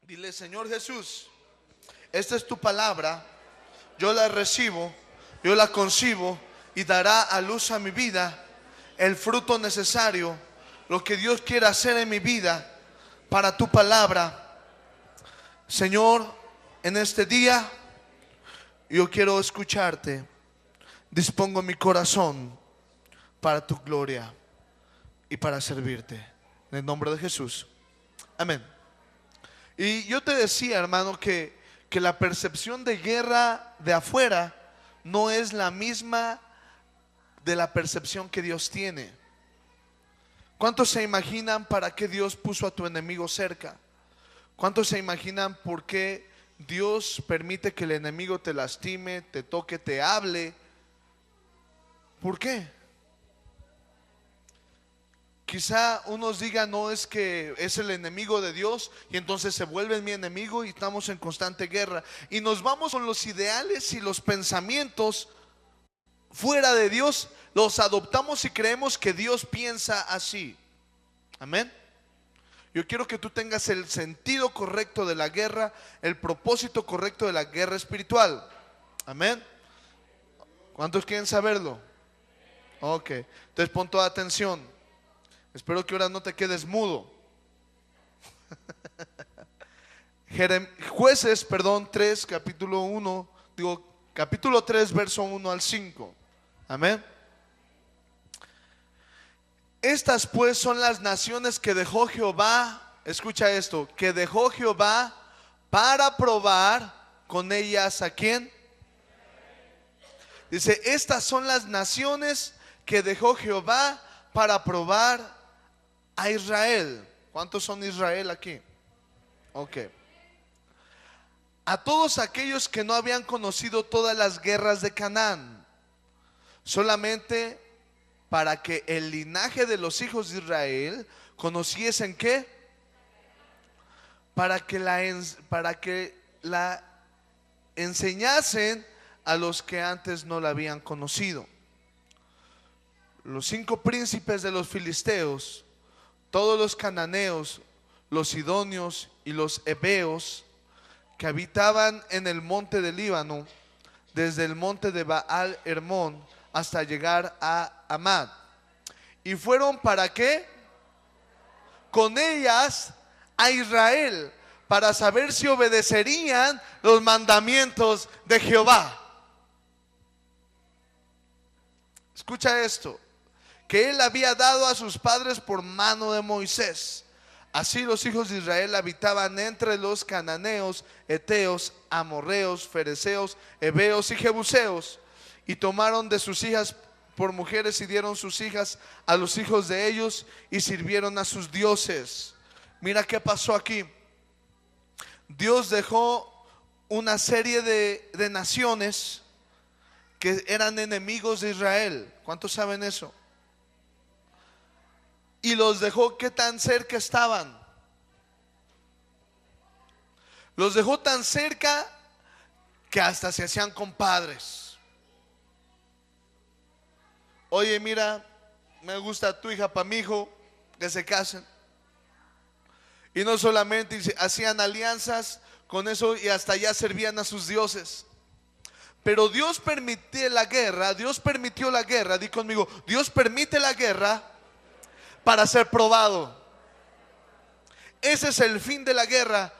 Dile: Señor Jesús, esta es tu palabra, yo la recibo, yo la concibo y dará a luz a mi vida el fruto necesario, lo que Dios quiere hacer en mi vida para tu palabra. Señor, en este día yo quiero escucharte. Dispongo mi corazón para tu gloria y para servirte. En el nombre de Jesús. Amén. Y yo te decía, hermano, que la percepción de guerra de afuera no es la misma de la percepción que Dios tiene. ¿Cuántos se imaginan para qué Dios puso a tu enemigo cerca? ¿Cuántos se imaginan por qué Dios permite que el enemigo te lastime, te toque, te hable? ¿Por qué? Quizá unos digan: no, es que es el enemigo de Dios y entonces se vuelve mi enemigo y estamos en constante guerra. Y nos vamos con los ideales y los pensamientos fuera de Dios, los adoptamos y creemos que Dios piensa así. Amén. Yo quiero que tú tengas el sentido correcto de la guerra, el propósito correcto de la guerra espiritual. Amén. ¿Cuántos quieren saberlo? Ok, entonces pon toda atención. Espero que ahora no te quedes mudo. Jueces, 3, capítulo 1, capítulo 3, verso 1 al 5. Amén. Estas pues son las naciones que dejó Jehová, escucha esto, que dejó Jehová para probar con ellas ¿a quién? Dice: estas son las naciones que dejó Jehová para probar a Israel. ¿Cuántos son Israel aquí? Ok. A todos aquellos que no habían conocido todas las guerras de Canaán, solamente para que el linaje de los hijos de Israel conociesen ¿qué? Para que la enseñasen a los que antes no la habían conocido. Los 5 príncipes de los filisteos, todos los cananeos, los sidonios y los heveos que habitaban en el monte del Líbano, desde el monte de Baal Hermón hasta llegar a Amad. ¿Y fueron para qué? Con ellas a Israel, para saber si obedecerían los mandamientos de Jehová. Escucha esto: que él había dado a sus padres por mano de Moisés. Así los hijos de Israel habitaban entre los cananeos, heteos, amorreos, fereceos, heveos y jebuseos, y tomaron de sus hijas por mujeres y dieron sus hijas a los hijos de ellos y sirvieron a sus dioses. Mira qué pasó aquí. Dios dejó una serie de naciones que eran enemigos de Israel. ¿Cuántos saben eso? Y los dejó, ¿qué tan cerca estaban? Los dejó tan cerca que hasta se hacían compadres. Oye, mira, me gusta tu hija para mi hijo, que se casen. Y no solamente hacían alianzas con eso, y hasta ya servían a sus dioses. Pero Dios permitió la guerra. Dios permitió la guerra. Di conmigo: Dios permite la guerra para ser probado. Ese es el fin de la guerra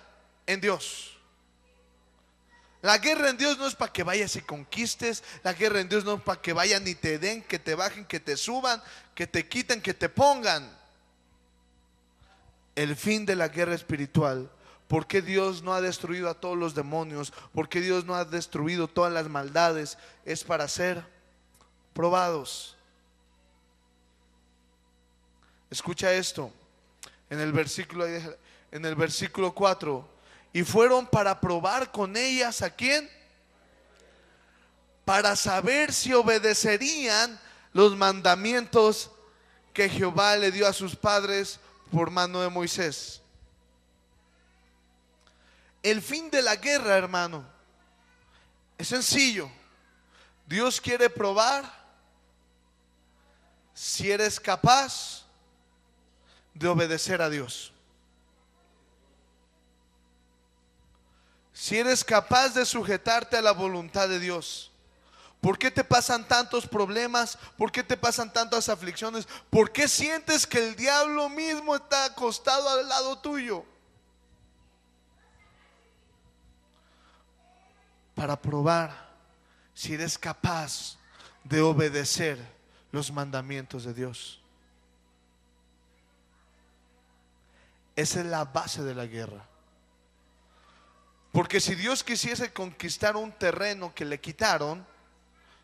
en Dios. La guerra en Dios no es para que vayas y conquistes. La guerra en Dios no es para que vayan y te den, que te bajen, que te suban, que te quiten, que te pongan. El fin de la guerra espiritual. ¿Por qué Dios no ha destruido a todos los demonios? ¿Por qué Dios no ha destruido todas las maldades? Es para ser probados. Escucha esto, en el versículo 4. Y fueron para probar con ellas ¿a quién? Para saber si obedecerían los mandamientos que Jehová le dio a sus padres por mano de Moisés. El fin de la guerra, hermano, es sencillo. Dios quiere probar si eres capaz, de obedecer a Dios. si eres capaz de sujetarte a la voluntad de Dios. ¿Por qué te pasan tantos problemas? ¿Por qué te pasan tantas aflicciones? ¿Por qué sientes que el diablo mismo está acostado al lado tuyo? Para probar si eres capaz de obedecer los mandamientos de Dios. Esa es la base de la guerra. Porque si Dios quisiese conquistar un terreno que le quitaron,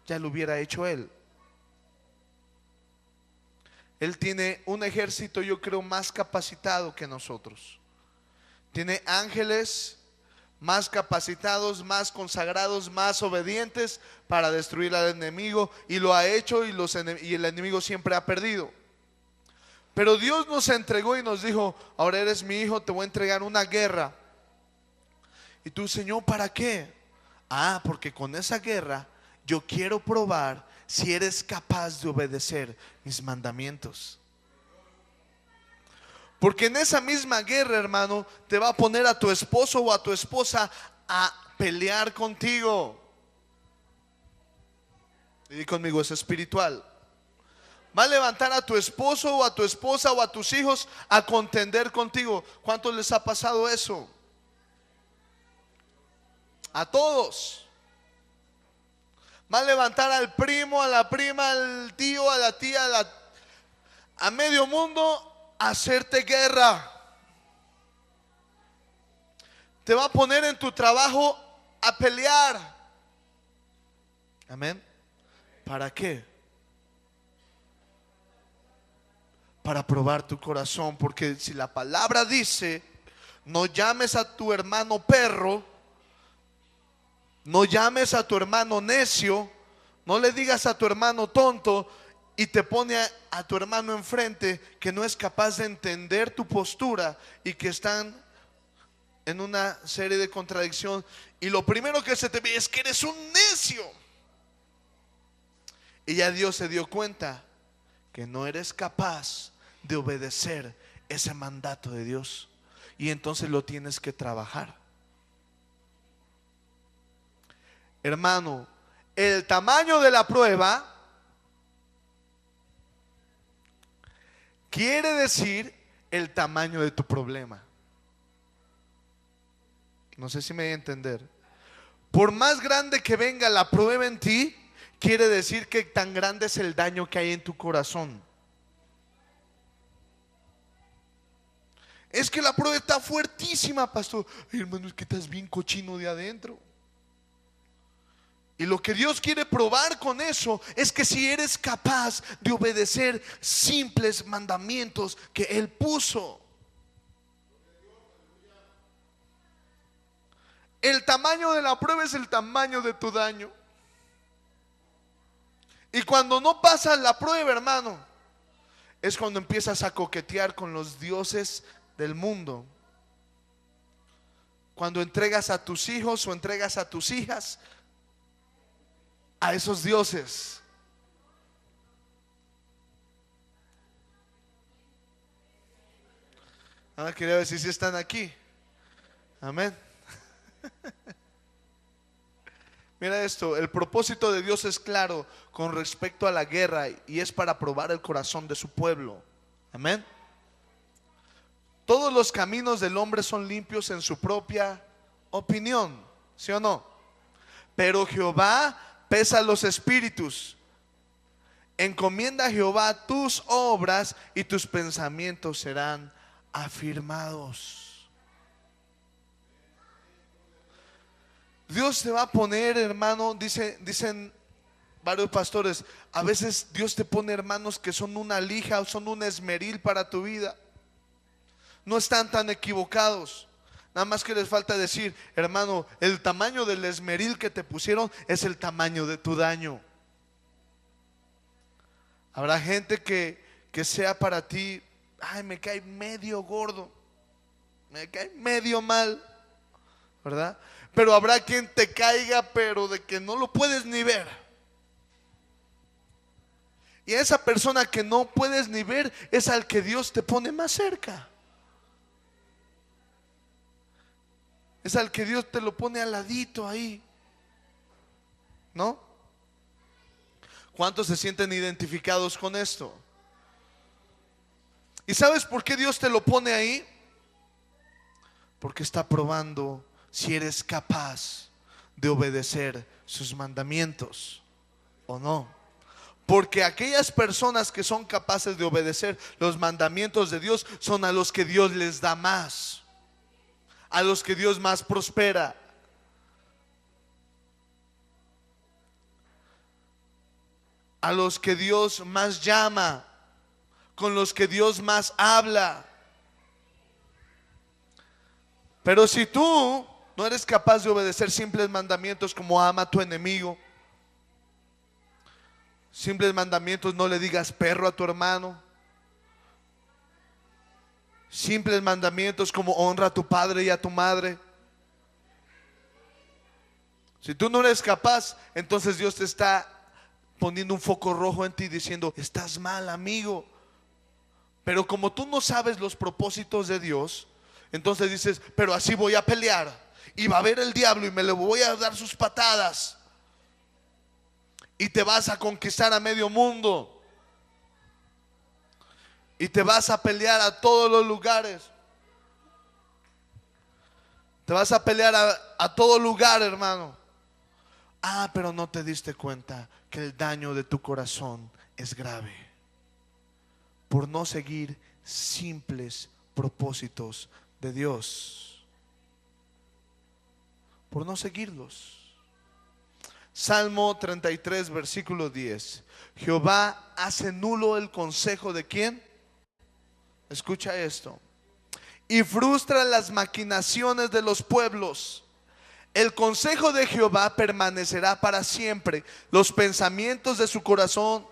ya lo hubiera hecho Él. Él tiene un ejército, yo creo, más capacitado que nosotros. Tiene ángeles más capacitados, más consagrados, más obedientes para destruir al enemigo. Y lo ha hecho, y el enemigo siempre ha perdido. Pero Dios nos entregó y nos dijo: ahora eres mi hijo, te voy a entregar una guerra. Y tú, Señor, ¿para qué? Porque con esa guerra yo quiero probar si eres capaz de obedecer mis mandamientos. Porque en esa misma guerra, hermano, te va a poner a tu esposo o a tu esposa a pelear contigo. Y conmigo, es espiritual. Va a levantar a tu esposo o a tu esposa o a tus hijos a contender contigo. ¿Cuántos les ha pasado eso? A todos. Va a levantar al primo, a la prima, al tío, a la tía, a medio mundo a hacerte guerra. Te va a poner en tu trabajo a pelear. Amén. ¿Para qué? Para probar tu corazón. Porque si la palabra dice: no llames a tu hermano perro, no llames a tu hermano necio, no le digas a tu hermano tonto, y te pone a tu hermano enfrente que no es capaz de entender tu postura y que están en una serie de contradicciones, y lo primero que se te ve es que eres un necio. Y ya Dios se dio cuenta que no eres capaz de obedecer ese mandato de Dios, y entonces lo tienes que trabajar. Hermano, el tamaño de la prueba quiere decir el tamaño de tu problema. No sé si me voy a entender. Por más grande que venga la prueba en ti, quiere decir que tan grande es el daño que hay en tu corazón. Es que la prueba está fuertísima, pastor. Ay, hermano, es que estás bien cochino de adentro. Y lo que Dios quiere probar con eso es que si eres capaz de obedecer simples mandamientos que Él puso. El tamaño de la prueba es el tamaño de tu daño. Y cuando no pasas la prueba, hermano, es cuando empiezas a coquetear con los dioses del mundo. Cuando entregas a tus hijos o entregas a tus hijas a esos dioses. Quería ver si están aquí. Amén. Mira esto, el propósito de Dios es claro con respecto a la guerra, y es para probar el corazón de su pueblo. Amén. Todos los caminos del hombre son limpios en su propia opinión, ¿sí o no? Pero Jehová pesa los espíritus. Encomienda a Jehová tus obras y tus pensamientos serán afirmados. Dios te va a poner, hermano, dicen varios pastores, a veces Dios te pone hermanos que son una lija o son un esmeril para tu vida. No están tan equivocados. Nada más que les falta decir: hermano, el tamaño del esmeril que te pusieron es el tamaño de tu daño. Habrá gente que sea para ti: ay, me cae medio gordo, me cae medio mal, ¿verdad? Pero habrá quien te caiga, pero de que no lo puedes ni ver. Y esa persona que no puedes ni ver es al que Dios te pone más cerca. es al que Dios te lo pone al ladito ahí, ¿no? ¿Cuántos se sienten identificados con esto? ¿Y sabes por qué Dios te lo pone ahí? Porque está probando si eres capaz de obedecer sus mandamientos o no. Porque aquellas personas que son capaces de obedecer los mandamientos de Dios son a los que Dios les da más, a los que Dios más prospera. A los que Dios más llama, con los que Dios más habla. Pero si tú no eres capaz de obedecer simples mandamientos como ama a tu enemigo, simples mandamientos, no le digas perro a tu hermano, simples mandamientos como honra a tu padre y a tu madre, si tú no eres capaz, entonces Dios te está poniendo un foco rojo en ti diciendo: estás mal, amigo. Pero como tú no sabes los propósitos de Dios, entonces dices: pero así voy a pelear, y va a haber el diablo y me le voy a dar sus patadas, y te vas a conquistar a medio mundo, y te vas a pelear a todos los lugares, te vas a pelear a todo lugar, hermano. Ah, pero no te diste cuenta que el daño de tu corazón es grave por no seguir simples propósitos de Dios, por no seguirlos. Salmo 33, versículo 10. Jehová hace nulo el consejo de ¿quién? Escucha esto. Y frustra las maquinaciones de los pueblos. El consejo de Jehová permanecerá para siempre, los pensamientos de su corazón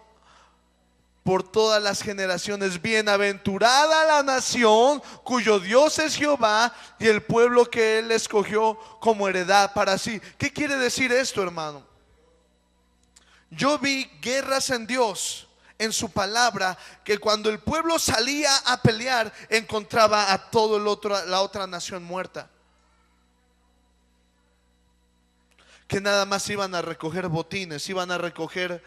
por todas las generaciones. Bienaventurada la nación cuyo Dios es Jehová, y el pueblo que él escogió como heredad para sí. ¿Qué quiere decir esto, hermano? Yo vi guerras en Dios, en su palabra, que cuando el pueblo salía a pelear, encontraba a todo la otra nación muerta, que nada más iban a recoger botines, iban a recoger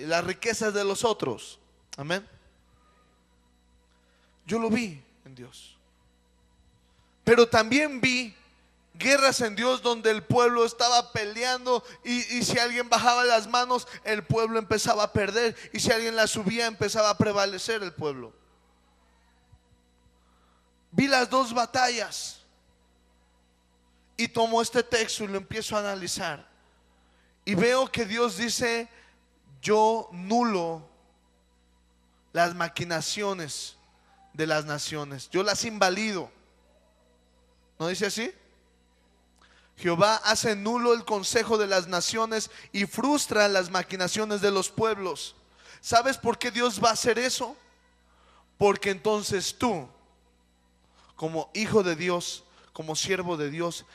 las riquezas de los otros. Amén. Yo lo vi en Dios. Pero también vi guerras en Dios donde el pueblo estaba peleando, y si alguien bajaba las manos, el pueblo empezaba a perder, y si alguien las subía, empezaba a prevalecer el pueblo. Vi las dos batallas. Y tomo este texto y lo empiezo a analizar, y veo que Dios dice: yo nulo las maquinaciones de las naciones, yo las invalido. ¿No dice así? Jehová hace nulo el consejo de las naciones y frustra las maquinaciones de los pueblos. ¿Sabes por qué Dios va a hacer eso? Porque entonces tú, como hijo de Dios, como siervo de Dios,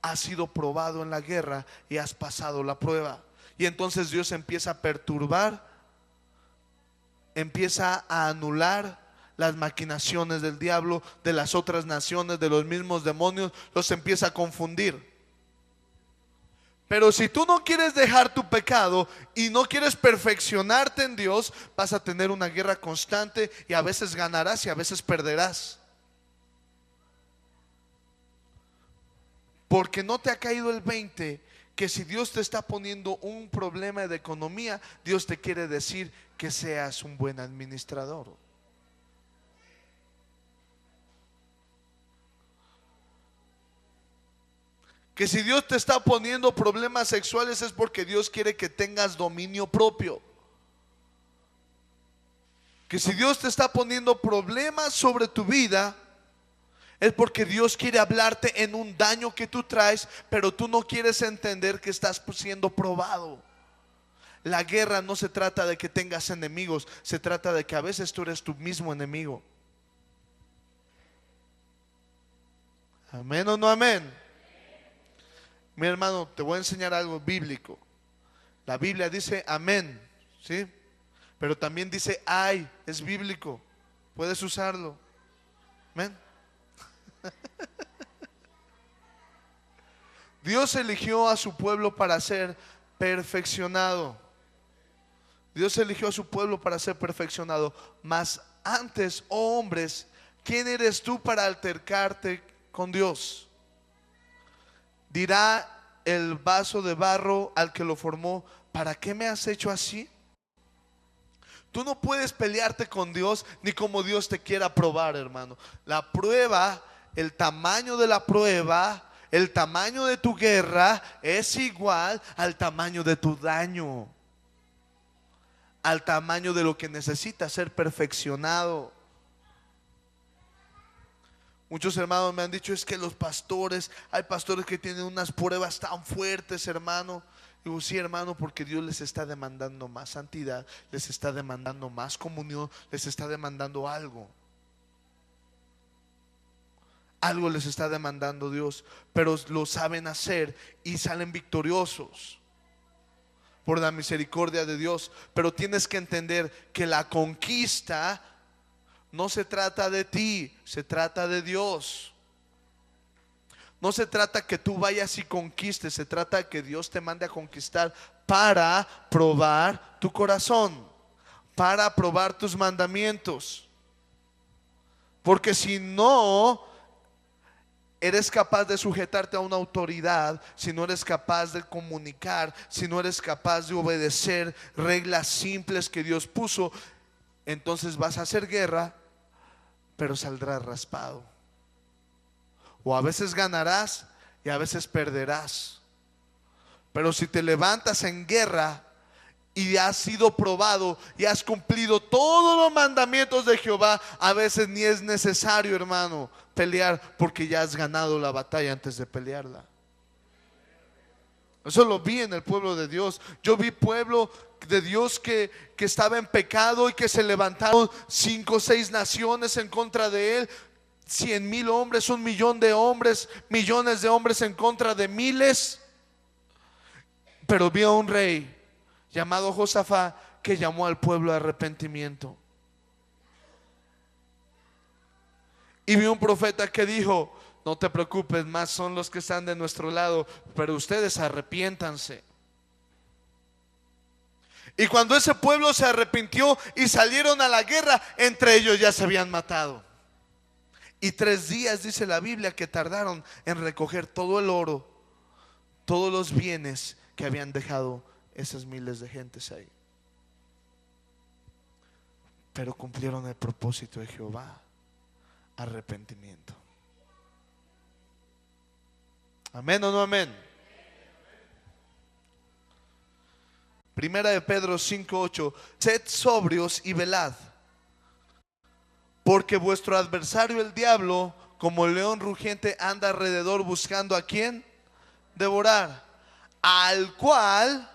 has sido probado en la guerra y has pasado la prueba. Y entonces Dios empieza a perturbar, empieza a anular las maquinaciones del diablo, de las otras naciones, de los mismos demonios, los empieza a confundir. Pero si tú no quieres dejar tu pecado y no quieres perfeccionarte en Dios, vas a tener una guerra constante, y a veces ganarás y a veces perderás. Porque no te ha caído el 20 que si Dios te está poniendo un problema de economía, Dios te quiere decir que seas un buen administrador. Que si Dios te está poniendo problemas sexuales, es porque Dios quiere que tengas dominio propio. Que si Dios te está poniendo problemas sobre tu vida, es porque Dios quiere hablarte en un daño que tú traes, pero tú no quieres entender que estás siendo probado. La guerra no se trata de que tengas enemigos, se trata de que a veces tú eres tu mismo enemigo. ¿Amén o no amén? Mi hermano, te voy a enseñar algo bíblico. La Biblia dice amén, ¿sí? Pero también dice ay, es bíblico. Puedes usarlo. Amén. Dios eligió a su pueblo para ser perfeccionado. Dios eligió a su pueblo para ser perfeccionado. Mas antes, oh hombres, ¿quién eres tú para altercarte con Dios? Dirá el vaso de barro al que lo formó: ¿para qué me has hecho así? Tú no puedes pelearte con Dios ni como Dios te quiera probar, hermano. La prueba, el tamaño de la prueba, el tamaño de tu guerra es igual al tamaño de tu daño, al tamaño de lo que necesita ser perfeccionado. Muchos hermanos me han dicho: es que los pastores, hay pastores que tienen unas pruebas tan fuertes, hermano. Digo, sí, hermano, porque Dios les está demandando más santidad, les está demandando más comunión, les está demandando algo. Algo les está demandando Dios, pero lo saben hacer y salen victoriosos por la misericordia de Dios. Pero tienes que entender que la conquista no se trata de ti, se trata de Dios. No se trata que tú vayas y conquistes, se trata de que Dios te mande a conquistar para probar tu corazón, para probar tus mandamientos. Porque si no eres capaz de sujetarte a una autoridad, si no eres capaz de comunicar, si no eres capaz de obedecer reglas simples que Dios puso, entonces vas a hacer guerra, pero saldrás raspado. O a veces ganarás y a veces perderás. Pero si te levantas en guerra y has sido probado y has cumplido todos los mandamientos de Jehová, a veces ni es necesario, hermano, pelear, porque ya has ganado la batalla antes de pelearla. Eso lo vi en el pueblo de Dios. Yo vi pueblo de Dios que estaba en pecado y que se levantaron 5 o 6 naciones en contra de él. 100,000 hombres, 1,000,000 de hombres, millones de hombres en contra de miles. Pero vio a un rey llamado Josafat que llamó al pueblo a arrepentimiento. Y vio un profeta que dijo: no te preocupes, más son los que están de nuestro lado, pero ustedes arrepiéntanse. Y cuando ese pueblo se arrepintió y salieron a la guerra, entre ellos ya se habían matado. Y 3 días dice la Biblia que tardaron en recoger todo el oro, todos los bienes que habían dejado esas miles de gentes ahí. Pero cumplieron el propósito de Jehová: arrepentimiento. ¿Amén o no amén? Primera de Pedro 5:8: sed sobrios y velad, porque vuestro adversario el diablo, como león rugiente, anda alrededor buscando a quien devorar, al cual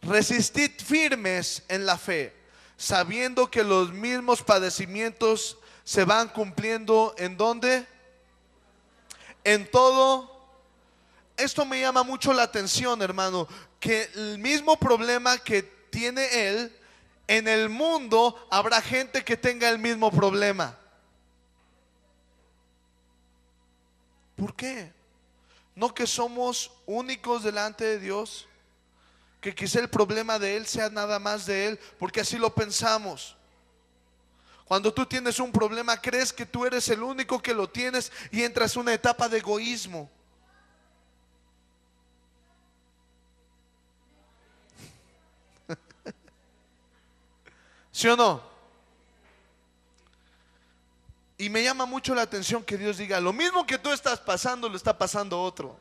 resistid firmes en la fe, sabiendo que los mismos padecimientos se van cumpliendo ¿en dónde? En todo. Esto me llama mucho la atención, hermano, que el mismo problema que tiene él, en el mundo habrá gente que tenga el mismo problema. ¿Por qué? ¿No que somos únicos delante de Dios? Que quizá el problema de él sea nada más de él, porque así lo pensamos. Cuando tú tienes un problema, crees que tú eres el único que lo tienes y entras en una etapa de egoísmo. ¿Sí o no? Y me llama mucho la atención que Dios diga: lo mismo que tú estás pasando, lo está pasando otro.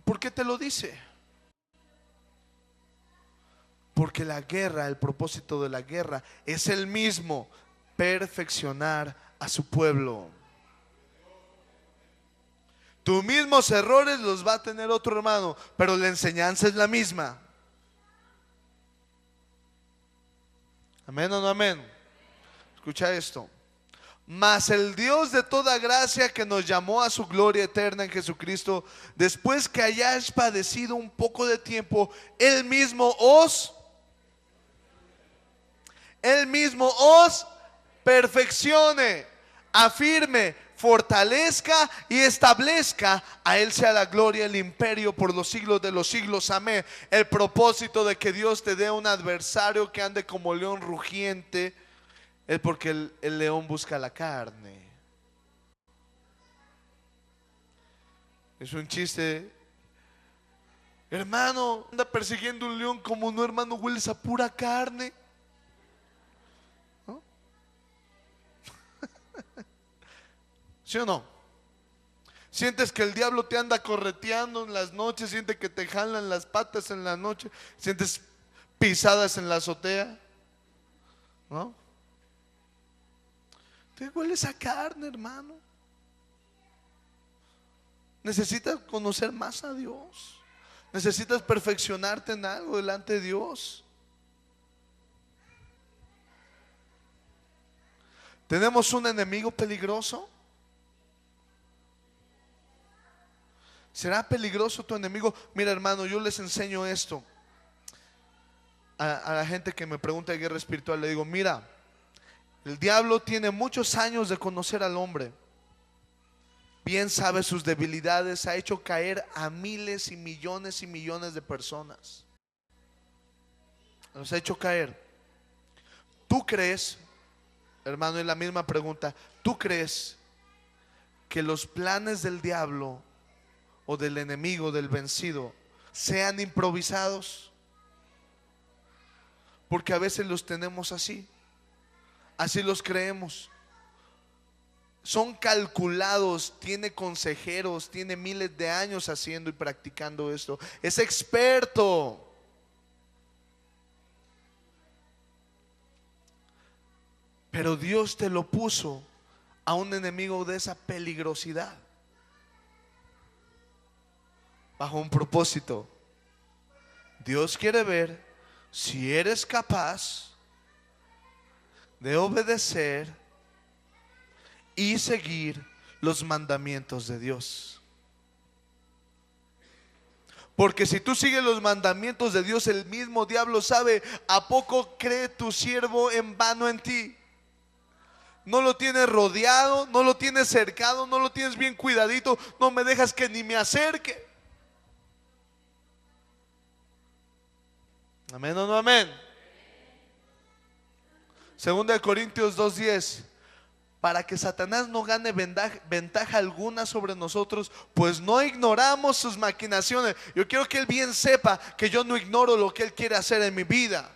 ¿Por qué te lo dice? Porque la guerra, el propósito de la guerra es el mismo: perfeccionar a su pueblo. Tus mismos errores los va a tener otro hermano, pero la enseñanza es la misma. ¿Amén o no amén? Escucha esto: mas el Dios de toda gracia, que nos llamó a su gloria eterna en Jesucristo, después que hayáis padecido un poco de tiempo, Él mismo os perfeccione, afirme, fortalezca y establezca. A Él sea la gloria, el imperio por los siglos de los siglos. Amén. El propósito de que Dios te dé un adversario que ande como león rugiente es porque el león busca la carne. Es un chiste. Hermano, anda persiguiendo un león como no, hermano, hueles a pura carne. ¿No? ¿Sí o no? Sientes que el diablo te anda correteando en las noches, sientes que te jalan las patas en la noche, sientes pisadas en la azotea, ¿no? Te hueles a carne, hermano. Necesitas conocer más a Dios. Necesitas perfeccionarte en algo delante de Dios. ¿Tenemos un enemigo peligroso? ¿Será peligroso tu enemigo? Mira, hermano, yo les enseño esto a la gente que me pregunta de guerra espiritual. Le digo, mira, el diablo tiene muchos años de conocer al hombre. Bien sabe sus debilidades. Ha hecho caer a miles y millones de personas. Los ha hecho caer. ¿Tú crees, hermano, es la misma pregunta, tú crees que los planes del diablo o del enemigo, del vencido, sean improvisados? Porque a veces los tenemos así. Así los creemos. Son calculados, tiene consejeros, tiene miles de años haciendo y practicando esto. Es experto. Pero Dios te lo puso a un enemigo de esa peligrosidad, bajo un propósito. Dios quiere ver si eres capaz de obedecer y seguir los mandamientos de Dios. Porque si tú sigues los mandamientos de Dios, el mismo diablo sabe, ¿a poco cree tu siervo en vano en ti? No lo tienes rodeado, no lo tienes cercado, no lo tienes bien cuidadito, no me dejas que ni me acerque. Amén o no amén. Segunda de Corintios 2:10. Para que Satanás no gane ventaja alguna sobre nosotros, pues no ignoramos sus maquinaciones. Yo quiero que él bien sepa que yo no ignoro lo que él quiere hacer en mi vida.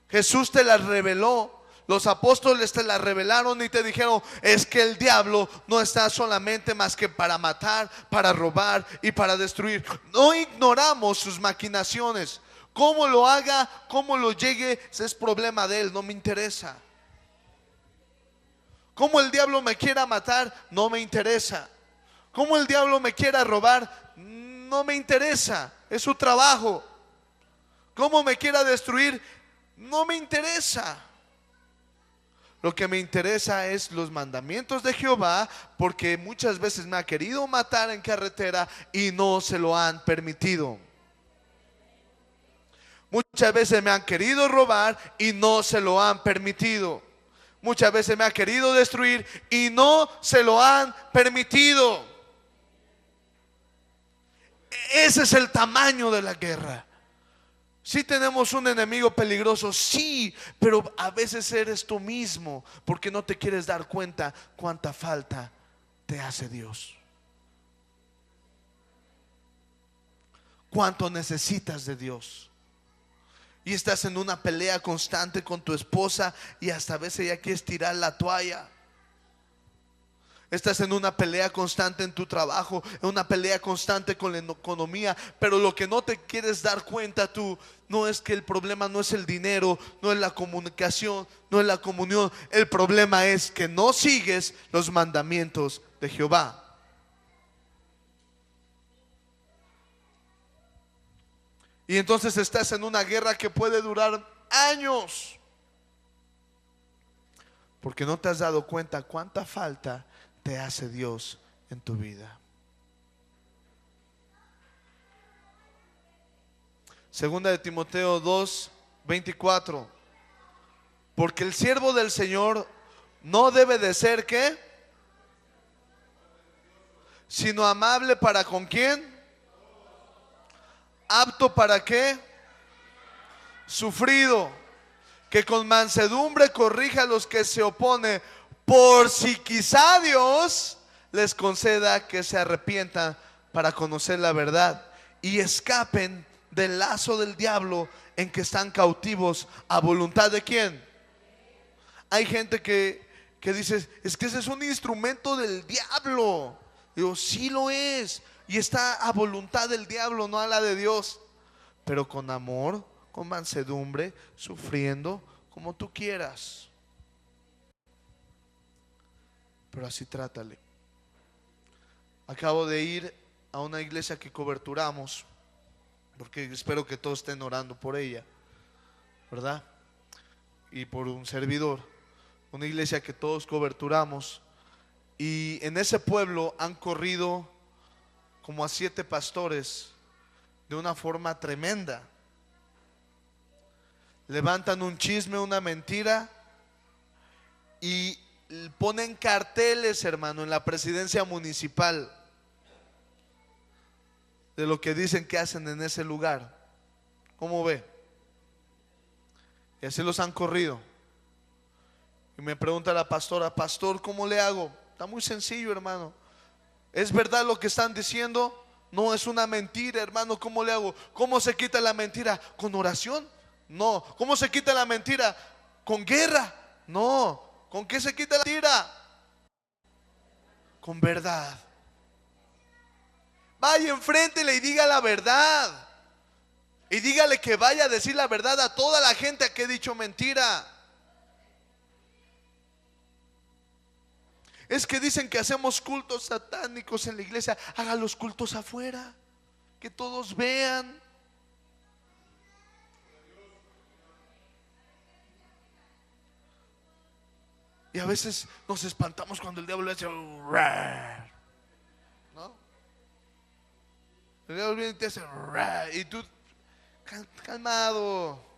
Jesús te las reveló. Los apóstoles te las revelaron y te dijeron, es que el diablo no está solamente más que para matar, para robar y para destruir. No ignoramos sus maquinaciones. Cómo lo haga, cómo lo llegue, ese es problema de él, no me interesa. Cómo el diablo me quiera matar, no me interesa. Cómo el diablo me quiera robar, no me interesa. Es su trabajo. Cómo me quiera destruir, no me interesa. Lo que me interesa es los mandamientos de Jehová, porque muchas veces me ha querido matar en carretera y no se lo han permitido. Muchas veces me han querido robar y no se lo han permitido. Muchas veces me ha querido destruir y no se lo han permitido. Ese es el tamaño de la guerra. Sí tenemos un enemigo peligroso, sí, pero a veces eres tú mismo porque no te quieres dar cuenta cuánta falta te hace Dios. Cuánto necesitas de Dios. Y estás en una pelea constante con tu esposa y hasta a veces ya quieres tirar la toalla. Estás en una pelea constante en tu trabajo, en una pelea constante con la economía, pero lo que no te quieres dar cuenta tú, no es que el problema no es el dinero, no es la comunicación, no es la comunión. El problema es que no sigues los mandamientos de Jehová. Y entonces estás en una guerra que puede durar años, porque no te has dado cuenta cuánta falta te hace Dios en tu vida. Segunda de Timoteo 2:24. Porque el siervo del Señor no debe de ser ¿qué? sino amable para con quién, apto para qué, sufrido, que con mansedumbre corrija a los que se oponen, por si quizá Dios les conceda que se arrepientan para conocer la verdad y escapen del lazo del diablo en que están cautivos a voluntad de quién. Hay gente que dice, es que ese es un instrumento del diablo. Digo, sí lo es, y está a voluntad del diablo, no a la de Dios, pero con amor, con mansedumbre, sufriendo como tú quieras, pero así trátale. Acabo de ir a una iglesia que coberturamos, porque espero que todos estén orando por ella, ¿verdad? Y por un servidor. Una iglesia que todos coberturamos. Y en ese pueblo han corrido como a 7 pastores de una forma tremenda. Levantan un chisme, una mentira, y ponen carteles, hermano, en la presidencia municipal de lo que dicen que hacen en ese lugar. ¿Cómo ve? Y así los han corrido. Y me pregunta la pastora, pastor, ¿cómo le hago? Está muy sencillo, hermano. ¿Es verdad lo que están diciendo? No, es una mentira, hermano. ¿Cómo le hago? ¿Cómo se quita la mentira? ¿Con oración? No. ¿Cómo se quita la mentira? ¿Con guerra? No. ¿Con qué se quita la mentira? Con verdad. Vaya, enfréntele y diga la verdad. Y dígale que vaya a decir la verdad a toda la gente que ha dicho mentira. Es que dicen que hacemos cultos satánicos en la iglesia. Haga los cultos afuera, que todos vean. Y a veces nos espantamos cuando el diablo le hace, ¿no? El diablo viene y te hace, y tú, calmado.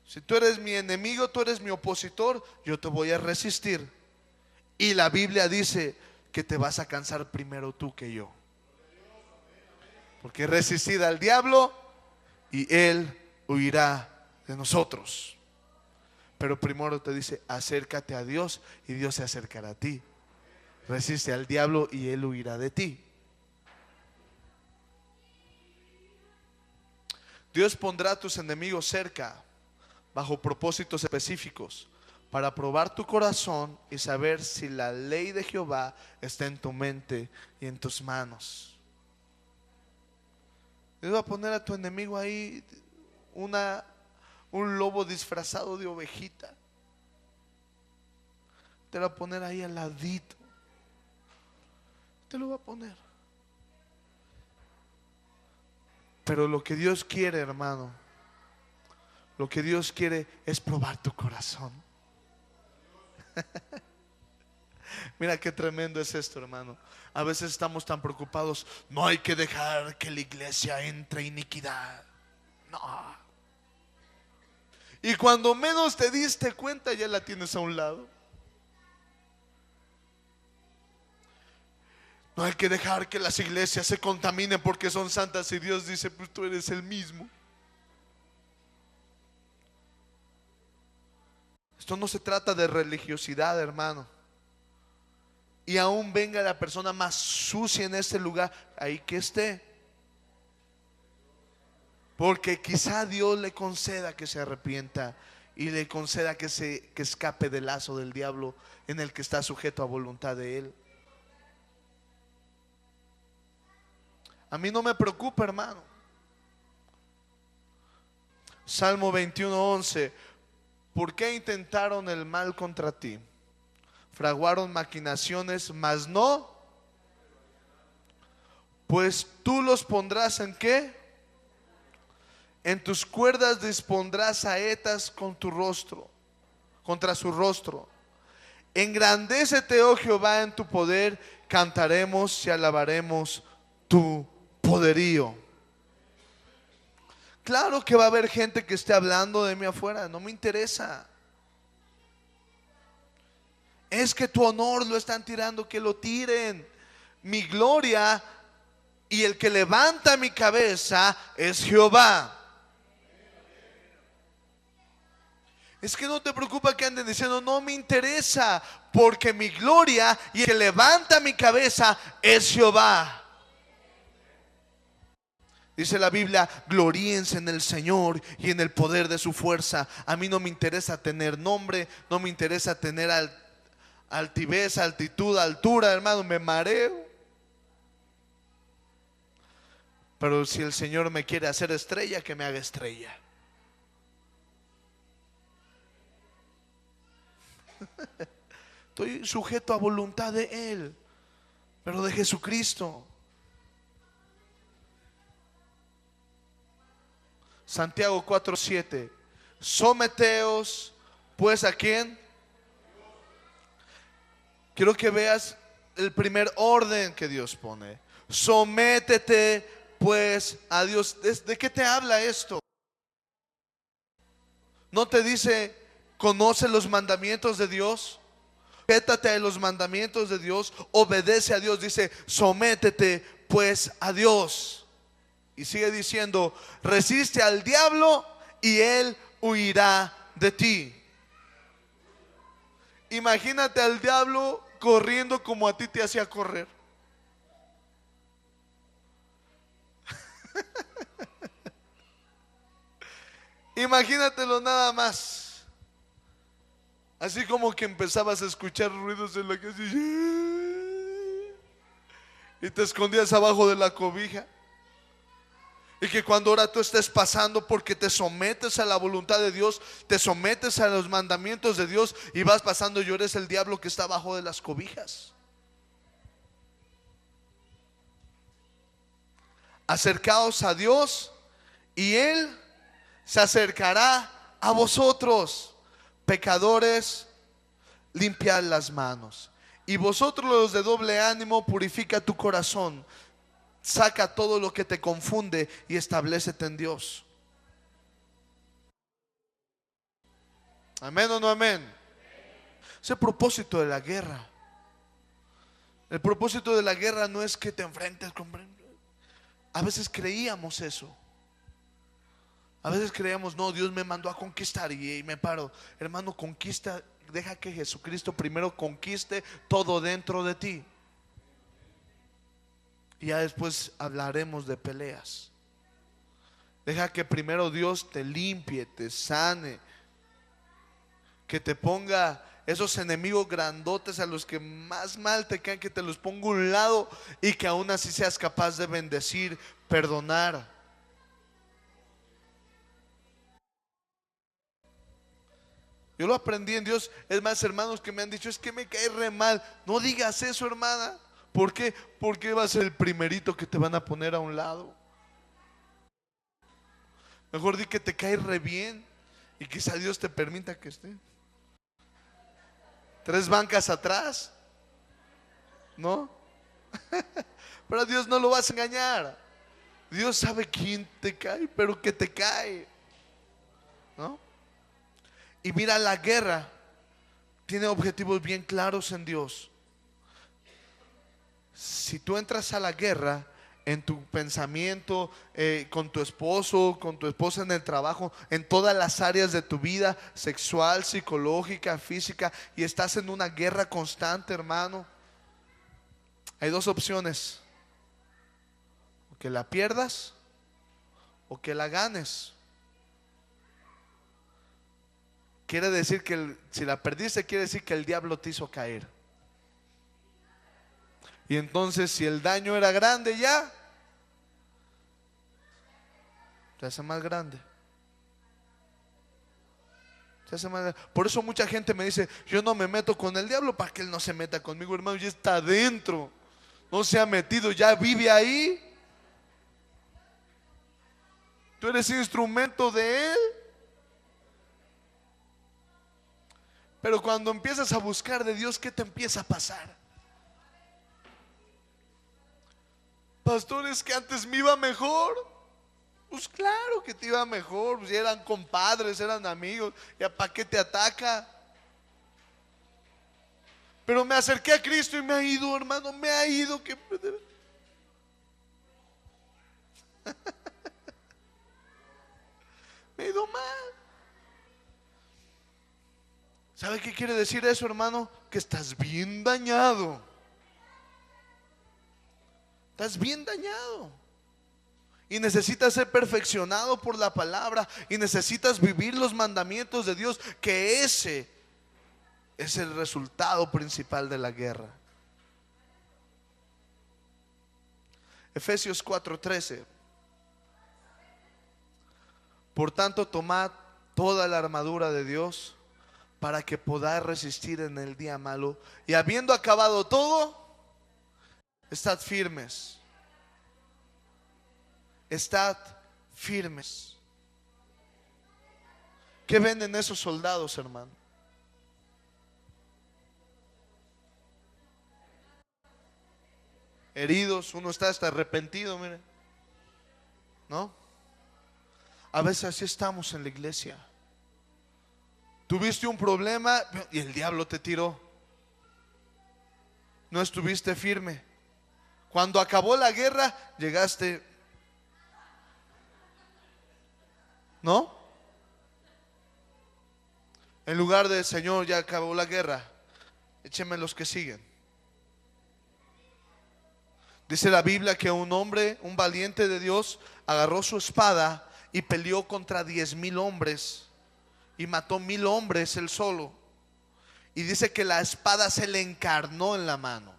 Si tú eres mi enemigo, tú eres mi opositor, yo te voy a resistir. Y la Biblia dice que te vas a cansar primero tú que yo. Porque resistid al diablo y él huirá de nosotros. Pero primero te dice, acércate a Dios y Dios se acercará a ti. Resiste al diablo y él huirá de ti. Dios pondrá a tus enemigos cerca, bajo propósitos específicos, para probar tu corazón y saber si la ley de Jehová está en tu mente y en tus manos. Dios va a poner a tu enemigo ahí, un lobo disfrazado de ovejita. Te lo va a poner ahí al ladito. Te lo va a poner. Pero lo que Dios quiere, hermano, lo que Dios quiere es probar tu corazón. Mira qué tremendo es esto, hermano. A veces estamos tan preocupados. No hay que dejar que la iglesia entre iniquidad. No. Y cuando menos te diste cuenta, ya la tienes a un lado. No hay que dejar que las iglesias se contaminen porque son santas y Dios dice, pues tú eres el mismo. Esto no se trata de religiosidad, hermano. Y aún venga la persona más sucia en este lugar, ahí que esté. Porque quizá Dios le conceda que se arrepienta y le conceda que escape del lazo del diablo en el que está sujeto a voluntad de él. A mí no me preocupa, hermano. Salmo 21:11. ¿Por qué intentaron el mal contra ti? Fraguaron maquinaciones, mas no. Pues tú los pondrás ¿en qué? En tus cuerdas dispondrás saetas con tu rostro, contra su rostro. Engrandécete, oh Jehová, en tu poder. Cantaremos y alabaremos tu poderío. Claro que va a haber gente que esté hablando de mí afuera, no me interesa. Es que tu honor lo están tirando, que lo tiren. Mi gloria y el que levanta mi cabeza es Jehová. Es que no te preocupa que anden diciendo, no me interesa, porque mi gloria y el que levanta mi cabeza es Jehová. Dice la Biblia, gloríense en el Señor y en el poder de su fuerza. A mí no me interesa tener nombre, no me interesa tener altivez, altitud, altura, hermano, me mareo. Pero si el Señor me quiere hacer estrella, que me haga estrella. Estoy sujeto a voluntad de Él, pero de Jesucristo. Santiago 4:7. Someteos pues ¿a quién? Quiero que veas el primer orden que Dios pone. Sométete pues a Dios. ¿De qué te habla esto? ¿No te dice conoce los mandamientos de Dios? Sujétate a los mandamientos de Dios, obedece a Dios. Dice sométete pues a Dios. Y sigue diciendo, resiste al diablo y él huirá de ti. Imagínate al diablo corriendo como a ti te hacía correr. Imagínatelo nada más. Así como que empezabas a escuchar ruidos en la casa y te escondías abajo de la cobija. Y que cuando ahora tú estés pasando porque te sometes a la voluntad de Dios, te sometes a los mandamientos de Dios y vas pasando y eres el diablo que está abajo de las cobijas. Acercaos a Dios y Él se acercará a vosotros. Pecadores, limpiad las manos. Y vosotros los de doble ánimo, purifica tu corazón. Saca todo lo que te confunde y establécete en Dios. ¿Amén o no amén? Es el propósito de la guerra. El propósito de la guerra no es que te enfrentes con... A veces creíamos eso. A veces creíamos, no, Dios me mandó a conquistar y me paro. Hermano, conquista, deja que Jesucristo primero conquiste todo dentro de ti. Y ya después hablaremos de peleas. Deja que primero Dios te limpie, te sane, que te ponga esos enemigos grandotes a los que más mal te caen, que te los ponga a un lado y que aún así seas capaz de bendecir, perdonar. Yo lo aprendí en Dios. Es más, hermanos que me han dicho, es que me cae re mal. No digas eso, hermana. ¿Por qué? Porque va a ser el primerito que te van a poner a un lado. Mejor di que te cae re bien y quizá Dios te permita que esté 3 bancas atrás, ¿no? Pero a Dios no lo vas a engañar. Dios sabe quién te cae, pero que te cae, ¿no? Y mira, la guerra tiene objetivos bien claros en Dios. Si tú entras a la guerra en tu pensamiento, con tu esposo, con tu esposa en el trabajo, en todas las áreas de tu vida, sexual, psicológica, física, y estás en una guerra constante, hermano, hay 2 opciones: o que la pierdas o que la ganes. Quiere decir que si la perdiste, quiere decir que el diablo te hizo caer. Y entonces, si el daño era grande, ya se hace más grande. Se hace más grande. Por eso mucha gente me dice, yo no me meto con el diablo para que él no se meta conmigo, hermano. Ya está adentro, no se ha metido, ya vive ahí. Tú eres instrumento de él. Pero cuando empiezas a buscar de Dios, ¿qué te empieza a pasar? Pastores, que antes me iba mejor. Pues claro que te iba mejor, pues eran compadres, eran amigos. ¿Ya para qué te ataca? Pero me acerqué a Cristo y me ha ido, hermano, me ha ido. Me ha ido mal. ¿Sabe qué quiere decir eso, hermano? Que estás bien dañado. Estás bien dañado. Y necesitas ser perfeccionado por la palabra. Y necesitas vivir los mandamientos de Dios. Que ese es el resultado principal de la guerra. Efesios 4:13. Por tanto, tomad toda la armadura de Dios para que podáis resistir en el día malo. Y habiendo acabado todo, estad firmes. Estad firmes. ¿Qué ven en esos soldados, hermano? Heridos, uno está hasta arrepentido, miren, ¿no? A veces así estamos en la iglesia. Tuviste un problema y el diablo te tiró. No estuviste firme. Cuando acabó la guerra, llegaste, ¿no? En lugar de, Señor, ya acabó la guerra, écheme los que siguen. Dice la Biblia que un hombre, un valiente de Dios, agarró su espada y peleó contra 10,000 hombres y mató 1,000 hombres él solo. Y dice que la espada se le encarnó en la mano.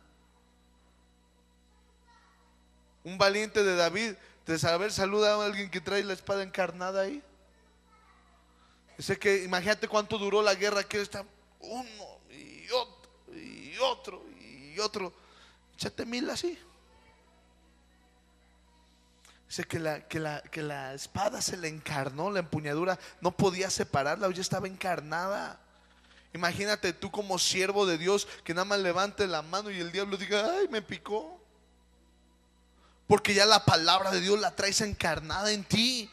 Un valiente de David, de saber, saluda a alguien que trae la espada encarnada ahí. Dice que imagínate cuánto duró la guerra, que está uno y otro y otro y otro. Échate 1,000 así. Dice que la espada se le encarnó, la empuñadura, no podía separarla, ya estaba encarnada. Imagínate tú como siervo de Dios que nada más levante la mano y el diablo diga, ay, me picó. Porque ya la palabra de Dios la traes encarnada en ti.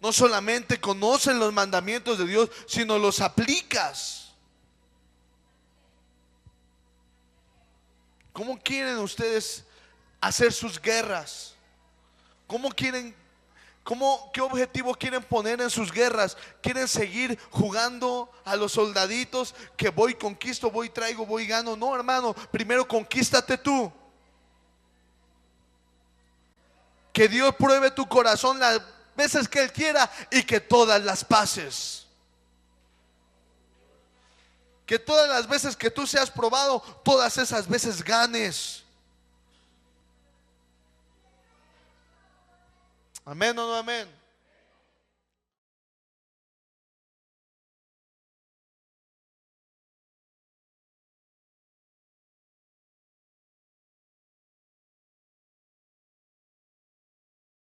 No solamente conoces los mandamientos de Dios, sino los aplicas. ¿Cómo quieren ustedes hacer sus guerras? ¿Cómo quieren, qué objetivo quieren poner en sus guerras? ¿Quieren seguir jugando a los soldaditos que voy, conquisto, voy, traigo, voy, gano? No, hermano, primero conquístate tú. Que Dios pruebe tu corazón las veces que Él quiera y que todas las pases. Que todas las veces que tú seas probado, todas esas veces ganes. Amén o no amén.